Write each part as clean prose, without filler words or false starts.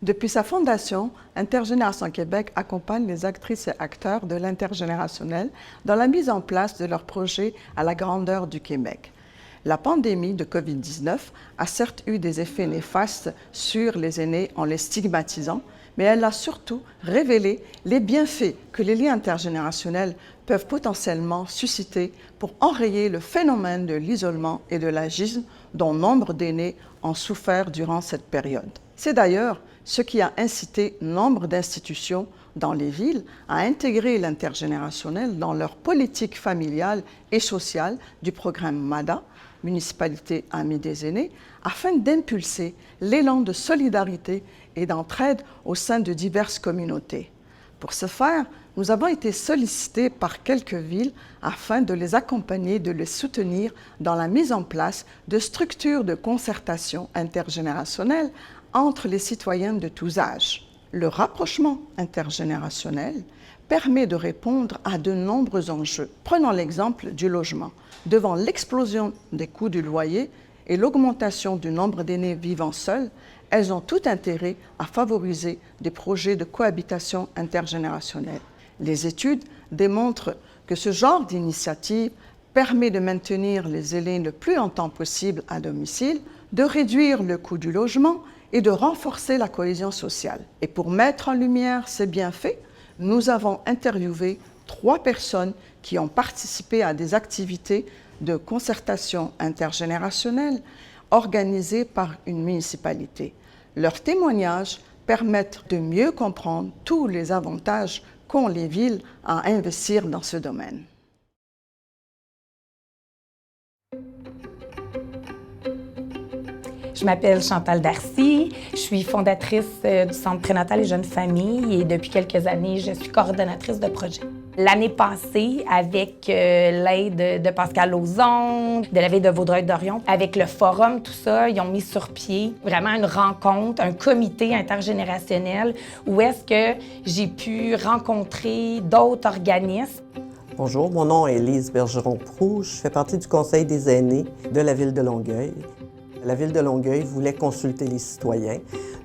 Depuis sa fondation, Intergénération Québec accompagne les actrices et acteurs de l'intergénérationnel dans la mise en place de leurs projets à la grandeur du Québec. La pandémie de COVID-19 a certes eu des effets néfastes sur les aînés en les stigmatisant, mais elle a surtout révélé les bienfaits que les liens intergénérationnels peuvent potentiellement susciter pour enrayer le phénomène de l'isolement et de l'agisme dont nombre d'aînés ont souffert durant cette période. C'est d'ailleurs ce qui a incité nombre d'institutions dans les villes à intégrer l'intergénérationnel dans leur politique familiale et sociale du programme MADA, Municipalité Amis des aînés, afin d'impulser l'élan de solidarité et d'entraide au sein de diverses communautés. Pour ce faire, nous avons été sollicités par quelques villes afin de les accompagner et de les soutenir dans la mise en place de structures de concertation intergénérationnelle entre les citoyens de tous âges. Le rapprochement intergénérationnel permet de répondre à de nombreux enjeux. Prenons l'exemple du logement. Devant l'explosion des coûts du loyer et l'augmentation du nombre d'aînés vivant seuls, elles ont tout intérêt à favoriser des projets de cohabitation intergénérationnelle. Les études démontrent que ce genre d'initiative permet de maintenir les aînés le plus longtemps possible à domicile, de réduire le coût du logement et de renforcer la cohésion sociale. Et pour mettre en lumière ces bienfaits, nous avons interviewé 3 personnes qui ont participé à des activités de concertation intergénérationnelle organisées par une municipalité. Leurs témoignages permettent de mieux comprendre tous les avantages qu'ont les villes à investir dans ce domaine. Je m'appelle Chantal Darcy, je suis fondatrice du Centre prénatal et jeunes familles et depuis quelques années, je suis coordonnatrice de projet. L'année passée, avec l'aide de Pascal Lauzon, de la Ville de Vaudreuil-Dorion, avec le forum, tout ça, ils ont mis sur pied vraiment une rencontre, un comité intergénérationnel où est-ce que j'ai pu rencontrer d'autres organismes. Bonjour, mon nom est Lise Bergeron-Proux, je fais partie du Conseil des aînés de la Ville de Longueuil. La Ville de Longueuil voulait consulter les citoyens,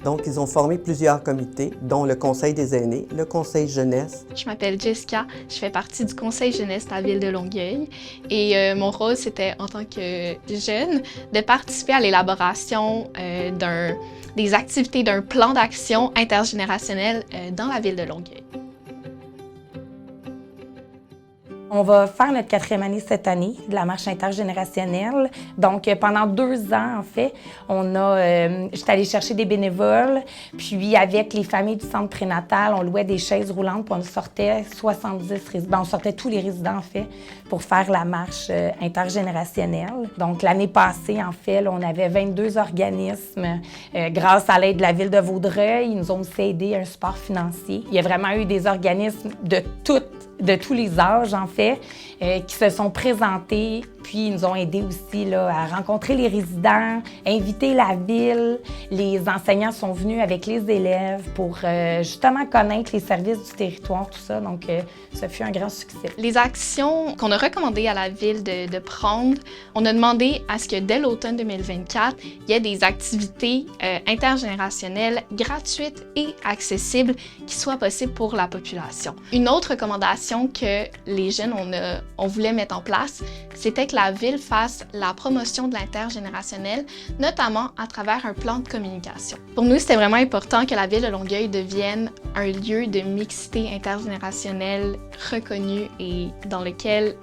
donc ils ont formé plusieurs comités, dont le Conseil des aînés, le Conseil jeunesse. Je m'appelle Jessica, je fais partie du Conseil jeunesse de la Ville de Longueuil et mon rôle, c'était en tant que jeune de participer à l'élaboration des activités d'un plan d'action intergénérationnel dans la Ville de Longueuil. On va faire notre 4e année cette année de la marche intergénérationnelle. Donc, pendant 2 ans, en fait, j'étais allée chercher des bénévoles. Puis, avec les familles du centre prénatal, on louait des chaises roulantes. Puis, on sortait 70 résidents. On sortait tous les résidents, en fait, pour faire la marche intergénérationnelle. Donc, l'année passée, en fait, là, on avait 22 organismes. Grâce à l'aide de la Ville de Vaudreuil, ils nous ont aussi aidé à un support financier. Il y a vraiment eu des organismes de tous les âges, en fait, qui se sont présentés, puis ils nous ont aidés aussi là, à rencontrer les résidents, inviter la ville. Les enseignants sont venus avec les élèves pour justement connaître les services du territoire, tout ça. Donc, ça fut un grand succès. Les actions qu'on a recommandées à la ville de prendre, on a demandé à ce que dès l'automne 2024, il y ait des activités intergénérationnelles gratuites et accessibles qui soient possibles pour la population. Une autre recommandation que les jeunes, on voulait mettre en place, c'était que la ville fasse la promotion de l'intergénérationnel, notamment à travers un plan de communication. Pour nous, c'était vraiment important que la ville de Longueuil devienne un lieu de mixité intergénérationnelle reconnu et dans lequel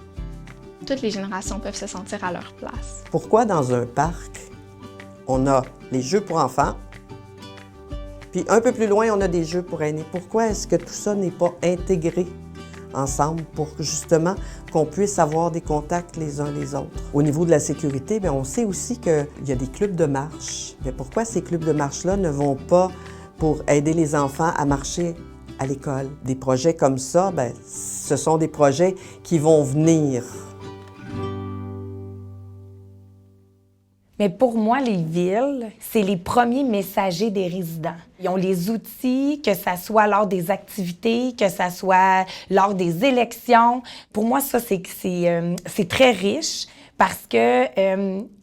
toutes les générations peuvent se sentir à leur place. Pourquoi dans un parc, on a les jeux pour enfants, puis un peu plus loin, on a des jeux pour aînés? Pourquoi est-ce que tout ça n'est pas intégré ensemble pour justement qu'on puisse avoir des contacts les uns les autres? Au niveau de la sécurité, bien, on sait aussi qu'il y a des clubs de marche. Mais pourquoi ces clubs de marche-là ne vont pas pour aider les enfants à marcher à l'école? Des projets comme ça, bien, ce sont des projets qui vont venir. Mais pour moi, les villes, c'est les premiers messagers des résidents. Ils ont les outils, que ça soit lors des activités, que ça soit lors des élections. Pour moi, ça, c'est très riche parce que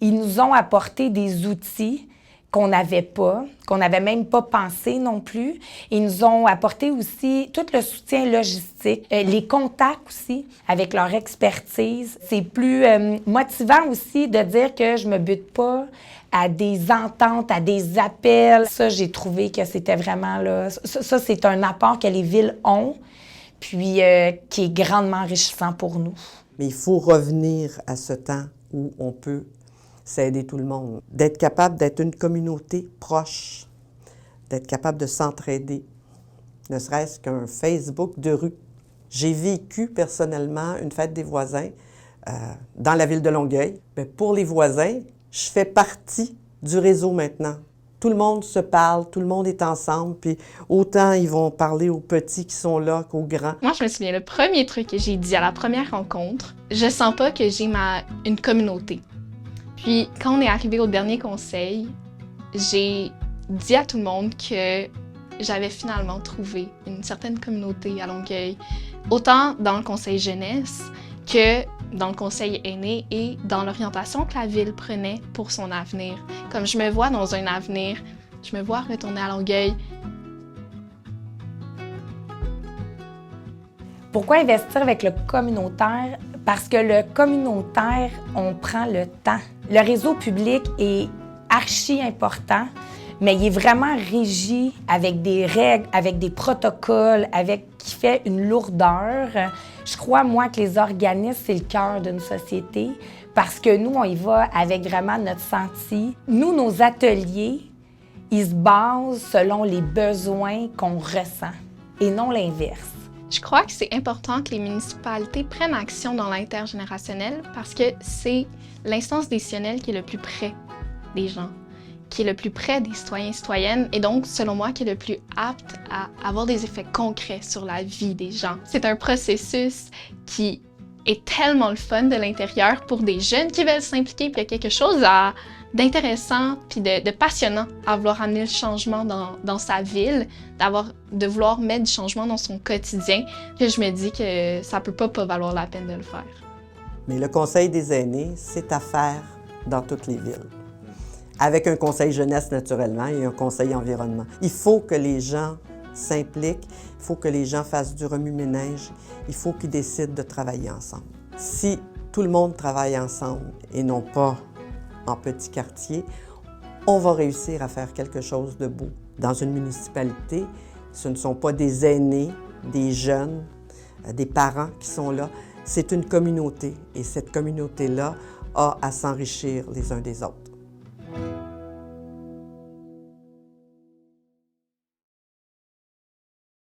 ils nous ont apporté des outils qu'on n'avait pas, qu'on n'avait même pas pensé non plus. Ils nous ont apporté aussi tout le soutien logistique, les contacts aussi avec leur expertise. C'est plus motivant aussi de dire que je me bute pas à des ententes, à des appels. Ça, j'ai trouvé que c'était vraiment là. Ça, c'est un apport que les villes ont, puis qui est grandement enrichissant pour nous. Mais il faut revenir à ce temps où on peut s'aider tout le monde, d'être capable d'être une communauté proche, d'être capable de s'entraider, ne serait-ce qu'un Facebook de rue. J'ai vécu personnellement une fête des voisins dans la ville de Longueuil. Mais pour les voisins, je fais partie du réseau maintenant. Tout le monde se parle, tout le monde est ensemble, puis autant ils vont parler aux petits qui sont là qu'aux grands. Moi, je me souviens, le premier truc que j'ai dit à la première rencontre, je sens pas que j'ai une communauté. Puis, quand on est arrivé au dernier conseil, j'ai dit à tout le monde que j'avais finalement trouvé une certaine communauté à Longueuil, autant dans le conseil jeunesse que dans le conseil aîné et dans l'orientation que la ville prenait pour son avenir. Comme je me vois dans un avenir, je me vois retourner à Longueuil. Pourquoi investir avec le communautaire? Parce que le communautaire, on prend le temps. Le réseau public est archi important, mais il est vraiment régi avec des règles, avec des protocoles, qui fait une lourdeur. Je crois, moi, que les organismes, c'est le cœur d'une société parce que nous, on y va avec vraiment notre senti. Nous, nos ateliers, ils se basent selon les besoins qu'on ressent et non l'inverse. Je crois que c'est important que les municipalités prennent action dans l'intergénérationnel parce que c'est l'instance décisionnelle qui est le plus près des gens, qui est le plus près des citoyens et citoyennes et donc, selon moi, qui est le plus apte à avoir des effets concrets sur la vie des gens. C'est un processus qui est tellement le fun de l'intérieur pour des jeunes qui veulent s'impliquer, puis il y a quelque chose d'intéressant puis de passionnant à vouloir amener le changement dans sa ville, de vouloir mettre du changement dans son quotidien, que je me dis que ça peut pas valoir la peine de le faire. Mais le conseil des aînés, c'est à faire dans toutes les villes. Avec un conseil jeunesse, naturellement, et un conseil environnement. Il faut que les gens s'impliquent, il faut que les gens fassent du remue-ménage, il faut qu'ils décident de travailler ensemble. Si tout le monde travaille ensemble et non pas en petits quartiers, on va réussir à faire quelque chose de beau. Dans une municipalité, ce ne sont pas des aînés, des jeunes, des parents qui sont là, c'est une communauté et cette communauté-là a à s'enrichir les uns des autres.